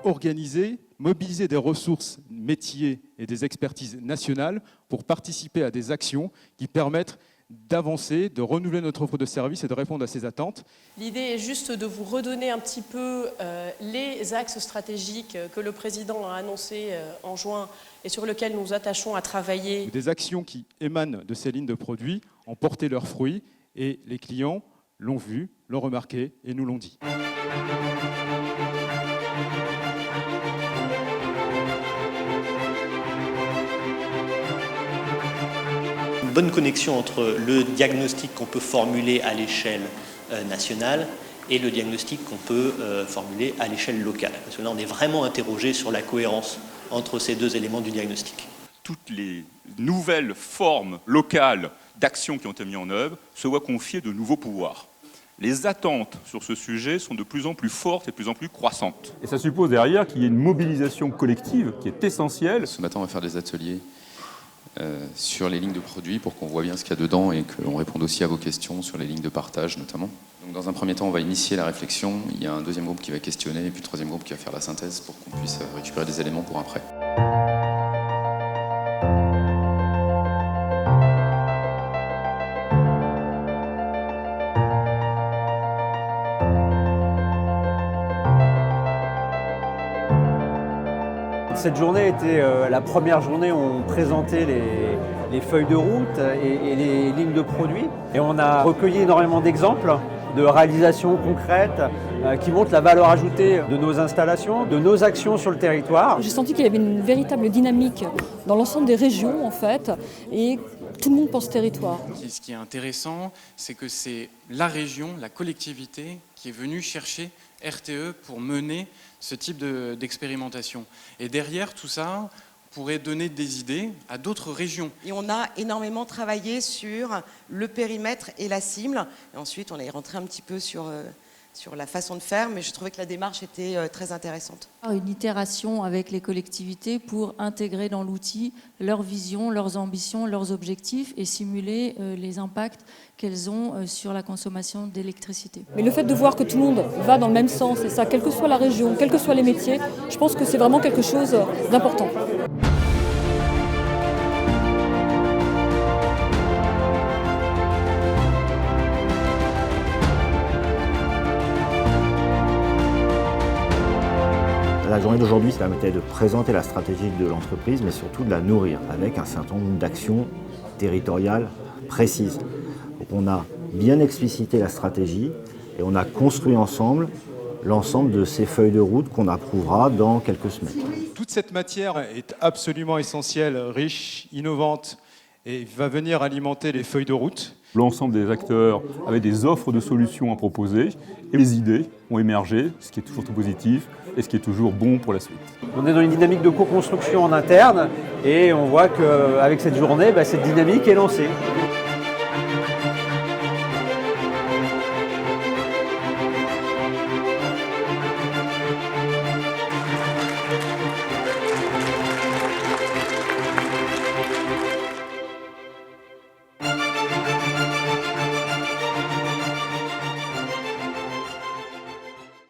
organiser, mobiliser des ressources métiers et des expertises nationales pour participer à des actions qui permettent d'avancer, de renouveler notre offre de services et de répondre à ces attentes. L'idée est juste de vous redonner un petit peu les axes stratégiques que le président a annoncés en juin et sur lesquels nous attachons à travailler. Des actions qui émanent de ces lignes de produits ont porté leurs fruits et les clients l'ont vu, l'ont remarqué et nous l'ont dit. Une bonne connexion entre le diagnostic qu'on peut formuler à l'échelle nationale et le diagnostic qu'on peut formuler à l'échelle locale. Parce que là, on est vraiment interrogé sur la cohérence entre ces deux éléments du diagnostic. Toutes les nouvelles formes locales d'actions qui ont été mises en œuvre se voient confier de nouveaux pouvoirs. Les attentes sur ce sujet sont de plus en plus fortes et de plus en plus croissantes. Et ça suppose derrière qu'il y ait une mobilisation collective qui est essentielle. Ce matin, on va faire des ateliers sur les lignes de produits pour qu'on voit bien ce qu'il y a dedans et qu'on réponde aussi à vos questions sur les lignes de partage notamment. Donc dans un premier temps, on va initier la réflexion, il y a un deuxième groupe qui va questionner et puis le troisième groupe qui va faire la synthèse pour qu'on puisse récupérer des éléments pour après. Cette journée était la première journée où on présentait les feuilles de route et les lignes de produits. Et on a recueilli énormément d'exemples de réalisations concrètes qui montrent la valeur ajoutée de nos installations, de nos actions sur le territoire. J'ai senti qu'il y avait une véritable dynamique dans l'ensemble des régions en fait, et tout le monde pense territoire. Et ce qui est intéressant, c'est que c'est la région, la collectivité qui est venue chercher RTE pour mener ce type d'expérimentation. Et derrière tout ça, on pourrait donner des idées à d'autres régions. Et on a énormément travaillé sur le périmètre et la cible. Et ensuite, on est rentré un petit peu sur la façon de faire, mais je trouvais que la démarche était très intéressante. Une itération avec les collectivités pour intégrer dans l'outil leur vision, leurs ambitions, leurs objectifs et simuler les impacts qu'elles ont sur la consommation d'électricité. Mais le fait de voir que tout le monde va dans le même sens, et ça, quelle que soit la région, quels que soient les métiers, je pense que c'est vraiment quelque chose d'important. La journée d'aujourd'hui, ça permettait de présenter la stratégie de l'entreprise, mais surtout de la nourrir avec un certain nombre d'actions territoriales précises. Donc on a bien explicité la stratégie et on a construit ensemble l'ensemble de ces feuilles de route qu'on approuvera dans quelques semaines. Toute cette matière est absolument essentielle, riche, innovante et va venir alimenter les feuilles de route. L'ensemble des acteurs avaient des offres de solutions à proposer et les idées ont émergé, ce qui est toujours tout positif et ce qui est toujours bon pour la suite. On est dans une dynamique de co-construction en interne et on voit qu'avec cette journée, cette dynamique est lancée.